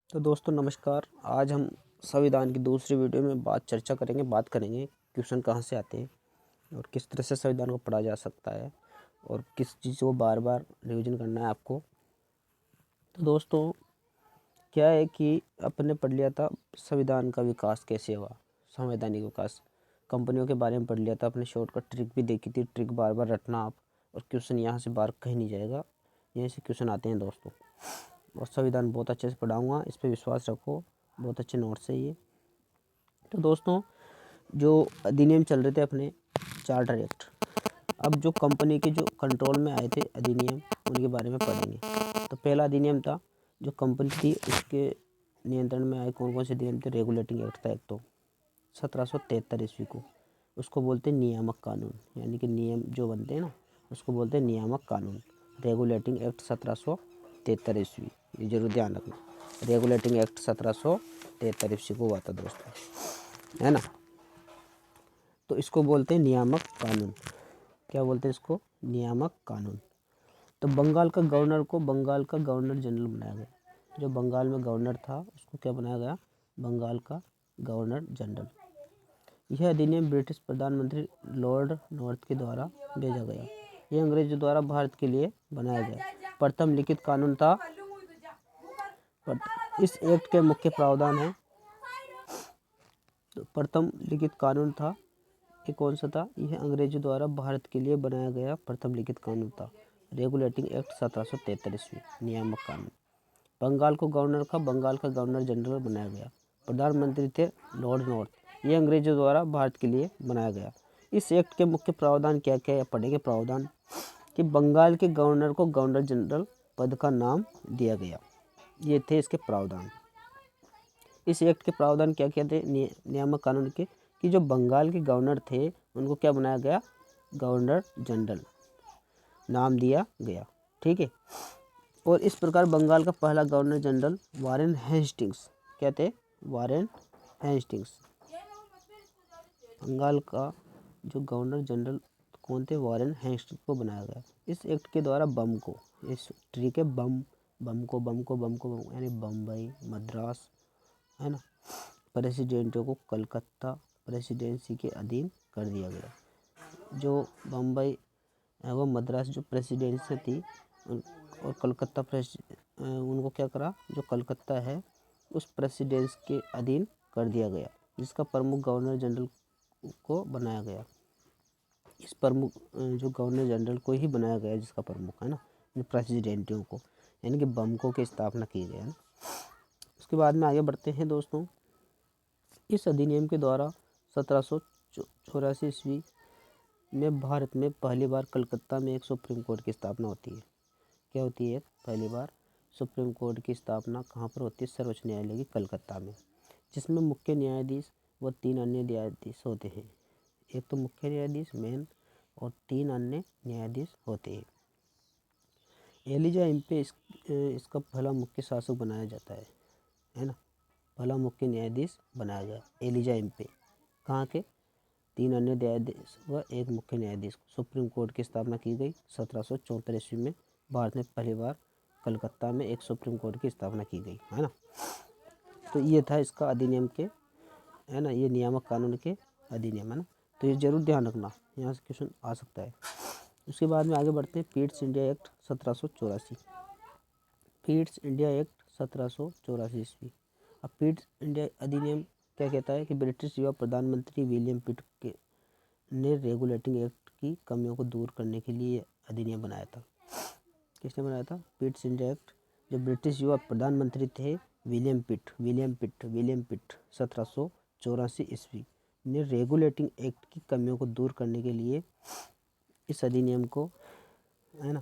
तो दोस्तों नमस्कार। आज हम संविधान की दूसरी वीडियो में चर्चा करेंगे, बात करेंगे क्वेश्चन कहाँ से आते हैं और किस तरह से संविधान को पढ़ा जा सकता है और किस चीज़ को बार बार रिवीजन करना है आपको। तो दोस्तों क्या है कि अपने पढ़ लिया था संविधान का विकास कैसे हुआ, संवैधानिक विकास, कंपनियों के बारे में पढ़ लिया था, अपने शॉर्टकट ट्रिक भी देखी थी। ट्रिक बार बार रटना आप, और क्वेश्चन यहाँ से बाहर कहीं नहीं जाएगा, यहीं से क्वेश्चन आते हैं दोस्तों। और संविधान बहुत अच्छे से पढ़ाऊँगा, इस पर विश्वास रखो, बहुत अच्छे नोट्स है ये। तो दोस्तों जो अधिनियम चल रहे थे अपने चार्टर एक्ट, अब जो कंपनी के जो कंट्रोल में आए थे अधिनियम, उनके बारे में पढ़ेंगे। तो पहला अधिनियम था जो कंपनी थी उसके नियंत्रण में आए, कौन कौन से अधिनियम थे। रेगुलेटिंग एक्ट था एक, तो 1773 ईस्वी को, उसको बोलते हैं नियामक कानून, यानी कि नियम जो बनते हैं ना उसको बोलते हैं नियामक कानून। रेगुलेटिंग एक्ट 1773 ईस्वी, ये जरूर ध्यान रखना। रेगुलेटिंग एक्ट 1773 ईस्वी को हुआ था दोस्तों, है ना। तो इसको बोलते हैं नियामक कानून। क्या बोलते हैं इसको? नियामक कानून। तो बंगाल का गवर्नर को बंगाल का गवर्नर जनरल बनाया गया। जो बंगाल में गवर्नर था उसको क्या बनाया गया? बंगाल का गवर्नर जनरल। यह अधिनियम ब्रिटिश प्रधानमंत्री लॉर्ड नॉर्थ के द्वारा भेजा गया। यह अंग्रेजों द्वारा भारत के लिए बनाया गया प्रथम लिखित कानून था। इस एक्ट के मुख्य प्रावधान है, तो प्रथम लिखित कानून था, ये कौन सा था? यह अंग्रेजों द्वारा भारत के लिए बनाया गया प्रथम लिखित कानून था। रेगुलेटिंग एक्ट 1773 ईस्वी, नियामक कानून। बंगाल को गवर्नर का बंगाल का गवर्नर जनरल बनाया गया। प्रधानमंत्री थे लॉर्ड नॉर्थ। ये अंग्रेजों द्वारा भारत के लिए बनाया गया। इस एक्ट के मुख्य प्रावधान क्या क्या है पढ़ेंगे। प्रावधान कि बंगाल के गवर्नर को गवर्नर जनरल पद का नाम दिया गया, ये थे इसके प्रावधान। इस एक्ट के प्रावधान क्या क्या थे नियामक कानून के, कि जो बंगाल के गवर्नर थे उनको क्या बनाया गया? गवर्नर जनरल नाम दिया गया, ठीक है। और इस प्रकार बंगाल का पहला गवर्नर जनरल वारेन हेस्टिंग्स, क्या थे? Warren Hastings. बंगाल का जो गवर्नर जनरल कौन थे? वारेन हेस्टिंग्स को बनाया गया। इस एक्ट के द्वारा बम को, इस ट्रिक है बम को यानी बम्बई, मद्रास, है ना, प्रेसिडेंटों को कलकत्ता प्रेसिडेंसी के अधीन कर दिया गया। जो बम्बई व मद्रास जो प्रेसिडेंसी थी और कलकत्ता उनको क्या करा? जो कलकत्ता है उस प्रेसिडेंसी के अधीन कर दिया गया, जिसका प्रमुख गवर्नर जनरल को बनाया गया। इस प्रमुख जो गवर्नर जनरल को ही बनाया गया, जिसका प्रमुख है ना, प्रेसिडेंटियों को, यानी कि बमकों की स्थापना की गई है ना। उसके बाद में आगे बढ़ते हैं दोस्तों। इस अधिनियम के द्वारा 1784 ईस्वी में भारत में पहली बार कलकत्ता में एक सुप्रीम कोर्ट की स्थापना होती है। क्या होती है? पहली बार सुप्रीम कोर्ट की स्थापना कहाँ पर होती है? सर्वोच्च न्यायालय की कलकत्ता में, जिसमें मुख्य न्यायाधीश व 3 अन्य न्यायाधीश होते हैं। एक तो मुख्य न्यायाधीश मेन और 3 अन्य न्यायाधीश होते हैं। एलिजा इम्पे इसका पहला मुख्य शासक बनाया जाता है ना, पहला मुख्य न्यायाधीश बनाया गया एलिजा इम्पे। कहाँ के? 3 अन्य न्यायाधीश व एक मुख्य न्यायाधीश। सुप्रीम कोर्ट की स्थापना की गई 1774 ईस्वी में। भारत में पहली बार कलकत्ता में एक सुप्रीम कोर्ट की स्थापना की गई, है ना। तो ये था इसका अधिनियम के, है ना, ये नियामक कानून के अधिनियम, है ना। तो ये जरूर ध्यान रखना, यहाँ से क्वेश्चन आ सकता है। उसके बाद में आगे बढ़ते हैं। Pitt's India act 1784। Pitt's India act 1784 ईस्वी। अब पीट्स इंडिया अधिनियम क्या कहता है कि ब्रिटिश युवा प्रधानमंत्री विलियम पिट के ने रेगुलेटिंग एक्ट की कमियों को दूर करने के लिए अधिनियम बनाया था। किसने बनाया था? Pitt's India act. जो ब्रिटिश युवा प्रधानमंत्री थे विलियम पिट 1784 ईस्वी ने रेगुलेटिंग एक्ट की कमियों को दूर करने के लिए इस अधिनियम को, है ना,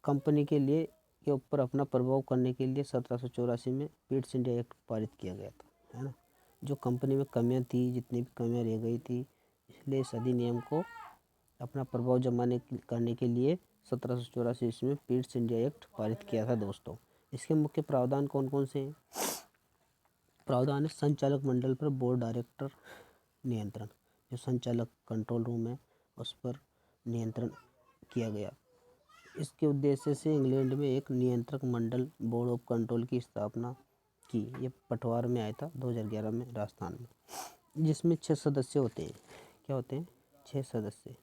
कंपनी के लिए के ऊपर अपना प्रभाव करने के लिए 1784 में पीट्स इंडिया एक्ट पारित किया गया था, है ना। जो कंपनी में कमियां थी, जितनी भी कमियां रह गई थी, इसलिए इस अधिनियम को अपना प्रभाव जमाने करने के लिए 1784 ईस्वी में पीट्स इंडिया एक्ट पारित किया था दोस्तों। इसके मुख्य प्रावधान कौन कौन से हैं? प्रावधान है संचालक मंडल पर बोर्ड डायरेक्टर नियंत्रण। जो संचालक कंट्रोल रूम है उस पर नियंत्रण किया गया। इसके उद्देश्य से इंग्लैंड में एक नियंत्रक मंडल बोर्ड ऑफ कंट्रोल की स्थापना की। ये पटवार में आया था 2011 में राजस्थान में, जिसमें 6 सदस्य होते हैं। क्या होते हैं? 6 सदस्य।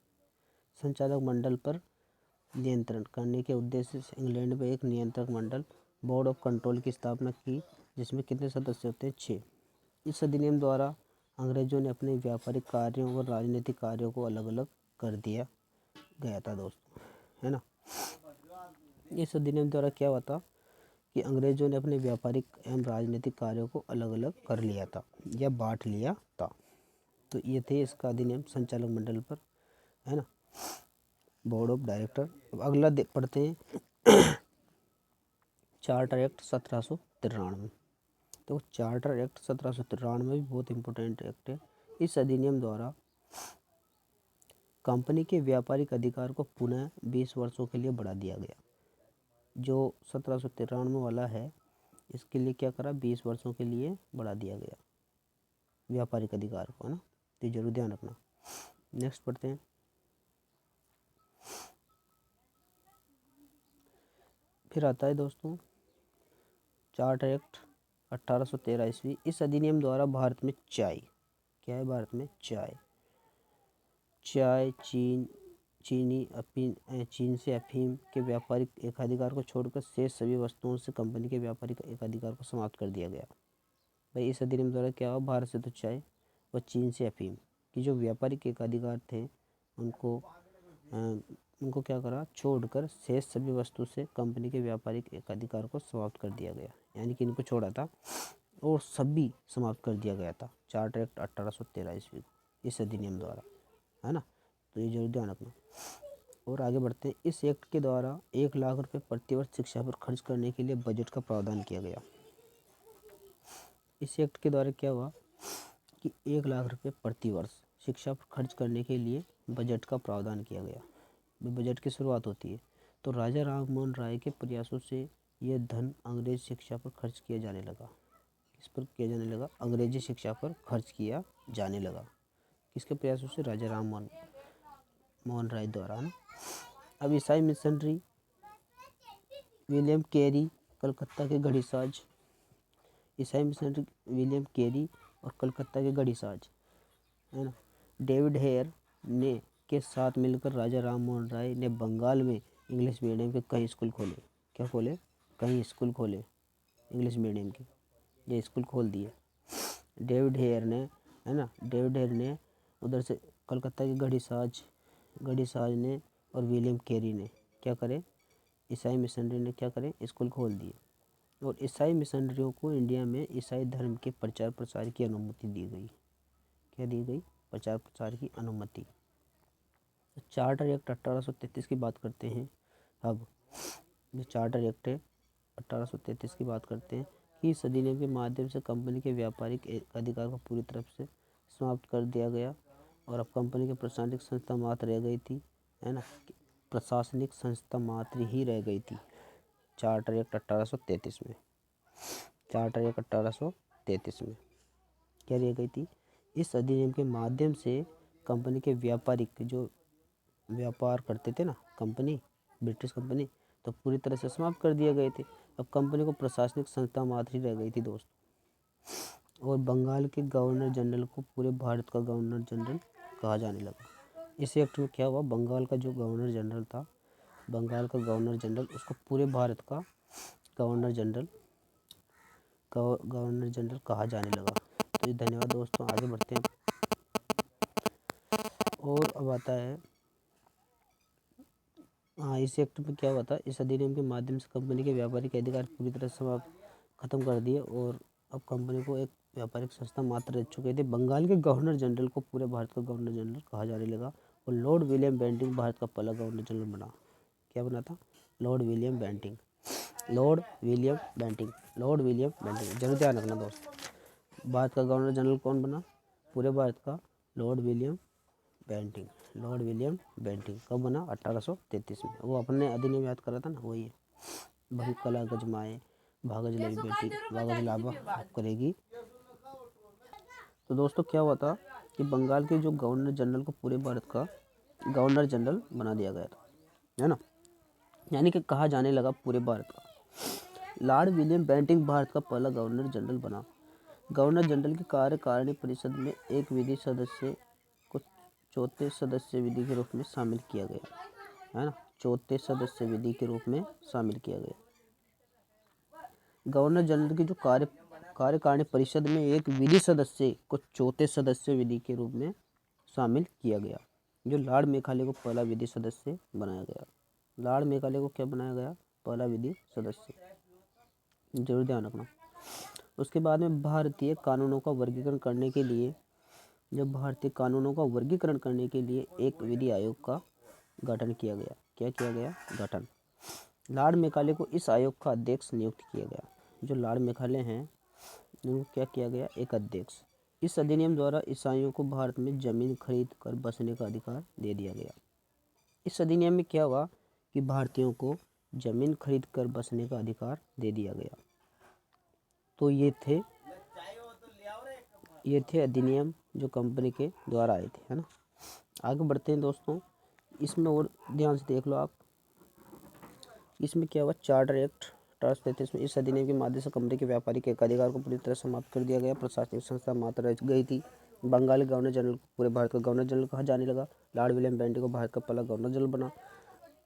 संचालक मंडल पर नियंत्रण करने के उद्देश्य से इंग्लैंड में एक नियंत्रक मंडल बोर्ड ऑफ कंट्रोल की स्थापना की, जिसमें कितने सदस्य होते हैं? 6। इस अधिनियम द्वारा अंग्रेजों ने अपने व्यापारिक कार्यों और राजनीतिक कार्यों को अलग अलग कर दिया गया था दोस्तों, है ना। इस अधिनियम द्वारा क्या हुआ था कि अंग्रेजों ने अपने व्यापारिक एवं राजनीतिक कार्यों को अलग अलग कर लिया था या बांट लिया था। तो ये थे इसका अधिनियम संचालक मंडल पर, है ना, बोर्ड ऑफ डायरेक्टर। अब अगला पढ़ते हैं चार्टर एक्ट 1793। तो चार्टर एक्ट 1793 भी बहुत इंपॉर्टेंट एक्ट है। इस अधिनियम द्वारा कंपनी के व्यापारिक अधिकार को पुनः 20 वर्षों के लिए बढ़ा दिया गया। जो 1793 वाला है, इसके लिए क्या करा? 20 वर्षों के लिए बढ़ा दिया गया व्यापारिक अधिकार को, है ना। तो जरूर ध्यान रखना। नेक्स्ट पढ़ते हैं। फिर आता है दोस्तों चार्टर एक्ट 1813 ईस्वी। इस अधिनियम द्वारा भारत में चाय, क्या है? भारत में चाय, चीनी, अफीम, चीन से अफीम के व्यापारिक एकाधिकार को छोड़कर शेष सभी वस्तुओं से कंपनी के व्यापारिक एकाधिकार को समाप्त कर दिया गया। भाई इस अधिनियम द्वारा क्या हुआ? भारत से तो चाय व चीन से अफीम की जो व्यापारिक एकाधिकार थे उनको क्या करा? छोड़कर शेष सभी वस्तु से कंपनी के व्यापारिक एकाधिकार को समाप्त कर दिया गया। यानी कि इनको छोड़ा था और सभी समाप्त कर दिया गया था चार्टर एक्ट 1813 ईस्वी इस अधिनियम द्वारा, है ना। तो ये जरूर ध्यान रखना। और आगे बढ़ते हैं। इस एक्ट के द्वारा 1 लाख रुपए प्रतिवर्ष शिक्षा पर खर्च करने के लिए बजट का प्रावधान किया गया। इस एक्ट के द्वारा क्या हुआ कि 1 लाख रुपए प्रतिवर्ष शिक्षा पर खर्च करने के लिए बजट का प्रावधान किया गया। बजट की शुरुआत होती है तो राजा राम मोहन राय के प्रयासों से यह धन अंग्रेज शिक्षा पर खर्च किया जाने लगा। किस पर किया जाने लगा? अंग्रेजी शिक्षा पर खर्च किया जाने लगा। किसके प्रयासों से? राजा राम मोहन राय द्वारा, ना। अब ईसाई मिशनरी विलियम कैरी, कलकत्ता के घड़ीसाज, ईसाई मिशनरी विलियम कैरी और कलकत्ता के घड़ीसाज, है ना, डेविड हेयर ने के साथ मिलकर राजा राम मोहन राय ने बंगाल में इंग्लिश मीडियम के कई स्कूल खोले। क्या खोले? कई स्कूल खोले इंग्लिश मीडियम के, ये स्कूल खोल दिए डेविड हेयर ने, है ना। डेविड हेयर ने उधर से कलकत्ता के घड़ीसाज ने और विलियम कैरी ने क्या करे? ईसाई मिशनरी ने क्या करे? स्कूल खोल दिए। और ईसाई मिशनरियों को इंडिया में ईसाई धर्म के प्रचार प्रसार की अनुमति दी गई। क्या दी गई? प्रचार प्रसार की अनुमति। चार्टर एक्ट 1833 की बात करते हैं। अब जो चार्टर एक्ट है 1833 की बात करते हैं कि इस अधिनियम के माध्यम से कंपनी के व्यापारिक अधिकार को पूरी तरह से समाप्त कर दिया गया और अब कंपनी की प्रशासनिक संस्था मात्र रह गई थी, है ना। प्रशासनिक संस्था मात्र ही रह गई थी चार्टर एक्ट 1833 में। चार्टर एक्ट 1833 में क्या रह गई थी? इस अधिनियम के माध्यम से कंपनी के व्यापारिक जो व्यापार करते थे ना कंपनी, ब्रिटिश कंपनी, तो पूरी तरह से समाप्त कर दिए गए थे। अब कंपनी को प्रशासनिक संस्था मात्र ही रह गई थी दोस्त। और बंगाल के गवर्नर जनरल को पूरे भारत का गवर्नर जनरल कहा जाने लगा। इस एक्ट में क्या हुआ? बंगाल का जो गवर्नर जनरल था, बंगाल का गवर्नर जनरल, उसको पूरे भारत का गवर्नर जनरल कहा जाने लगा। तो ये धन्यवाद दोस्तों। आगे बढ़ते हैं। और अब आता है इस एक्ट में क्या हुआ था? इस अधिनियम के माध्यम से कंपनी के व्यापारिक अधिकार पूरी तरह समाप्त खत्म कर दिए और अब कंपनी को एक व्यापारिक संस्था मात्र रह चुके थे। बंगाल के गवर्नर जनरल को पूरे भारत का गवर्नर जनरल कहा जाने लगा और लॉर्ड विलियम बेंटिंक भारत का पहला गवर्नर जनरल बना। क्या बना था? Lord William Bentinck. जरूर ध्यान रखना दोस्त। भारत का गवर्नर जनरल कौन बना पूरे भारत का? Lord William Bentinck. कब बना? 1833 में। वो अपने अधिनियम याद करा था ना, वही है। बहु कला गजमाए भागज लई बेटी कागज लावा करेगी। तो दोस्तों क्या हुआ था कि बंगाल के जो गवर्नर जनरल को पूरे भारत का गवर्नर जनरल बना दिया गया था, है ना। यानी कि कहा जाने लगा पूरे भारत का। लॉर्ड विलियम बेंटिंक भारत का पहला गवर्नर जनरल बना। गवर्नर जनरल की कार्यकारिणी परिषद में एक विधि सदस्य को चौथे सदस्य विधि के रूप में शामिल किया गया, है ना, चौथे सदस्य विधि के रूप में शामिल किया गया। गवर्नर जनरल की जो कार्यकारिणी परिषद में एक विधि सदस्य को चौथे सदस्य विधि के रूप में शामिल किया गया, जो लॉर्ड मेकाले को पहला विधि सदस्य बनाया गया। लॉर्ड मेकाले को क्या बनाया गया? पहला विधि सदस्य, जरूर ध्यान रखना। उसके बाद में भारतीय कानूनों का वर्गीकरण करने के लिए एक विधि आयोग का गठन किया गया। क्या किया गया? गठन। लॉर्ड मेकाले को इस आयोग का अध्यक्ष नियुक्त किया गया। जो लॉर्ड मेकाले हैं उनको क्या किया गया? एक अध्यक्ष। इस अधिनियम द्वारा ईसाइयों को भारत में जमीन खरीद कर बसने का अधिकार दे दिया गया। इस अधिनियम में क्या हुआ कि भारतीयों को जमीन खरीद कर बसने का अधिकार दे दिया गया। तो ये थे अधिनियम जो कंपनी के द्वारा आए थे, है ना। आगे बढ़ते हैं दोस्तों, इसमें और ध्यान से देख लो आप। इसमें क्या हुआ? चार्टर एक्ट 1833 में इस अधिनियम के माध्यम से कंपनी के व्यापारिक एकाधिकार को पूरी तरह समाप्त कर दिया गया। प्रशासनिक संस्था मात्र रह गई थी। बंगाली गवर्नर जनरल को पूरे भारत का गवर्नर जनरल कहा जाने लगा। लॉर्ड विलियम बेंटिक को भारत का पहला गवर्नर जनरल बना।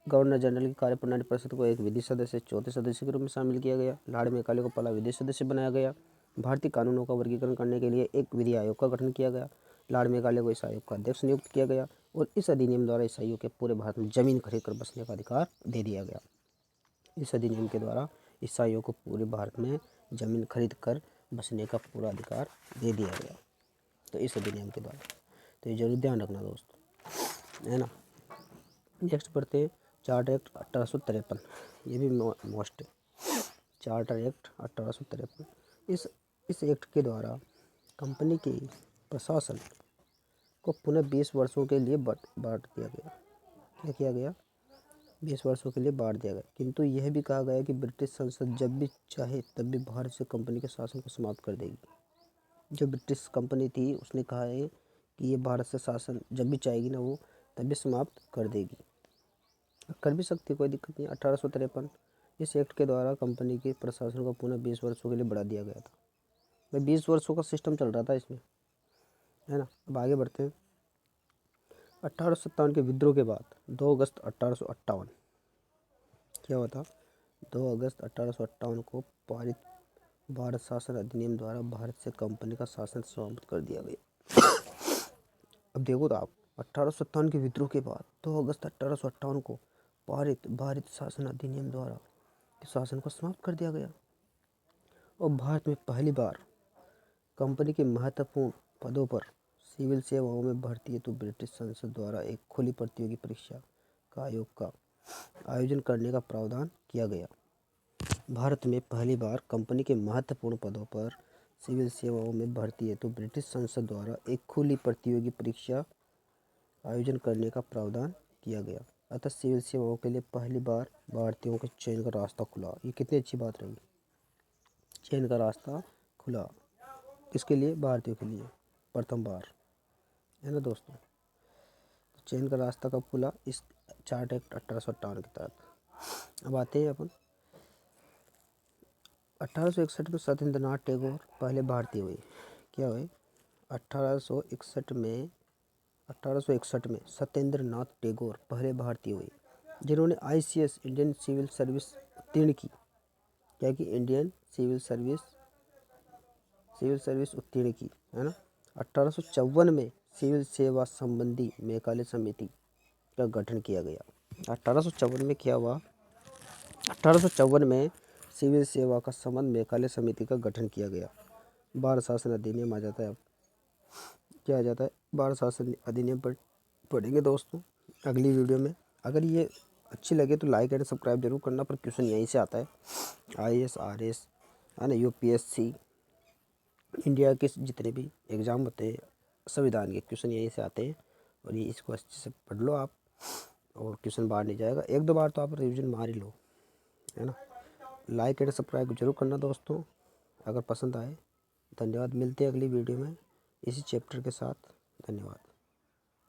गवर्नर जनरल की कार्यप्रणाली परिषद को एक विधि सदस्य चौथे सदस्य के रूप में शामिल किया गया। लॉर्ड मेकाले को पहला विधि सदस्य बनाया गया। भारतीय कानूनों का वर्गीकरण करने के लिए एक विधि आयोग का गठन किया गया। लॉर्ड मेकाले को इस आयोग का अध्यक्ष नियुक्त किया गया और इस अधिनियम द्वारा ईसाइयों के पूरे भारत में जमीन खरीद कर बसने का अधिकार दे दिया गया। इस अधिनियम के द्वारा ईसाइयों को पूरे भारत में जमीन खरीद कर बसने का पूरा अधिकार दे दिया गया। तो इस अधिनियम के द्वारा, तो ये जरूर ध्यान रखना दोस्तों, है ना। नेक्स्ट पढ़ते हैं चार्टर एक्ट 1853। ये भी मोस्ट है, चार्टर एक्ट 1853। इस एक्ट के द्वारा कंपनी के प्रशासन को पुनः 20 वर्षों के लिए बांट दिया गया। क्या किया गया? 20 वर्षों के लिए बांट दिया गया। किंतु यह भी कहा गया कि ब्रिटिश संसद जब भी चाहे तब भी भारत से कंपनी के शासन को समाप्त कर देगी। जो ब्रिटिश कंपनी थी उसने कहा है कि ये भारत से शासन जब भी चाहेगी ना वो तब भी समाप्त कर देगी, कर भी सकती है, कोई दिक्कत नहीं। 1853 इस एक्ट के द्वारा कंपनी के प्रशासन को पुनः 20 वर्षों के लिए बढ़ा दिया गया था। भाई 20 वर्षों का सिस्टम चल रहा था इसमें, है ना। अब आगे बढ़ते हैं। 1857 के विद्रोह के बाद 2 अगस्त 1858 क्या हुआ था? 2 अगस्त 1858 को पारित भारत शासन अधिनियम द्वारा भारत से कंपनी का शासन समाप्त कर दिया गया। अब देखो तो आप, 1857 के विद्रोह के बाद 2 अगस्त 1858 को पारित भारत शासन अधिनियम द्वारा शासन को समाप्त कर दिया गया और भारत में पहली बार कंपनी के महत्वपूर्ण पदों पर सिविल सेवाओं में भर्ती हेतु ब्रिटिश संसद द्वारा एक खुली प्रतियोगी परीक्षा का आयोग का आयोजन करने का प्रावधान किया गया। भारत में पहली बार कंपनी के महत्वपूर्ण पदों पर सिविल सेवाओं में भर्ती हेतु ब्रिटिश संसद द्वारा एक खुली प्रतियोगी परीक्षा आयोजन करने का प्रावधान किया गया। अतः सिविल सेवाओं के लिए पहली बार भारतीयों के चयन का रास्ता खुला। ये कितनी अच्छी बात रही, चयन का रास्ता खुला। किसके लिए? भारतीयों के लिए प्रथम बार, है ना दोस्तों। चयन का रास्ता कब खुला? इस चार्ट एक्ट 1858 के तहत। अब आते हैं अपन 1861 में सत्येंद्रनाथ टैगोर पहले भारतीय हुए। क्या हुए? 1861 में सत्येंद्रनाथ टैगोर पहले भारतीय हुए जिन्होंने ICS इंडियन सिविल सर्विस उत्तीर्ण की। क्या की? इंडियन सिविल सर्विस उत्तीर्ण की, है ना। 1854 में सिविल सेवा संबंधी मेकाले समिति का गठन किया गया। 1854 में क्या हुआ? 1854 में सिविल सेवा का संबंध मेकाले समिति का गठन किया गया। भारत शासन अधिनियम आ जाता है। अब क्या आ जाता है? भारत शासन अधिनियम पर पढ़ेंगे दोस्तों अगली वीडियो में। अगर ये अच्छी लगे तो लाइक एंड सब्सक्राइब जरूर करना। पर क्वेश्चन यहीं से आता है, IAS RS, है ना, UPSC, इंडिया के जितने भी एग्ज़ाम होते हैं संविधान के क्वेश्चन यहीं से आते हैं। और ये इसको अच्छे से पढ़ लो आप और क्वेश्चन बाहर नहीं जाएगा। 1-2 बार तो आप रिवीजन मार ही लो, है ना। लाइक एंड सब्सक्राइब जरूर करना दोस्तों अगर पसंद आए। धन्यवाद। मिलते हैं अगली वीडियो में इसी चैप्टर के साथ। धन्यवाद।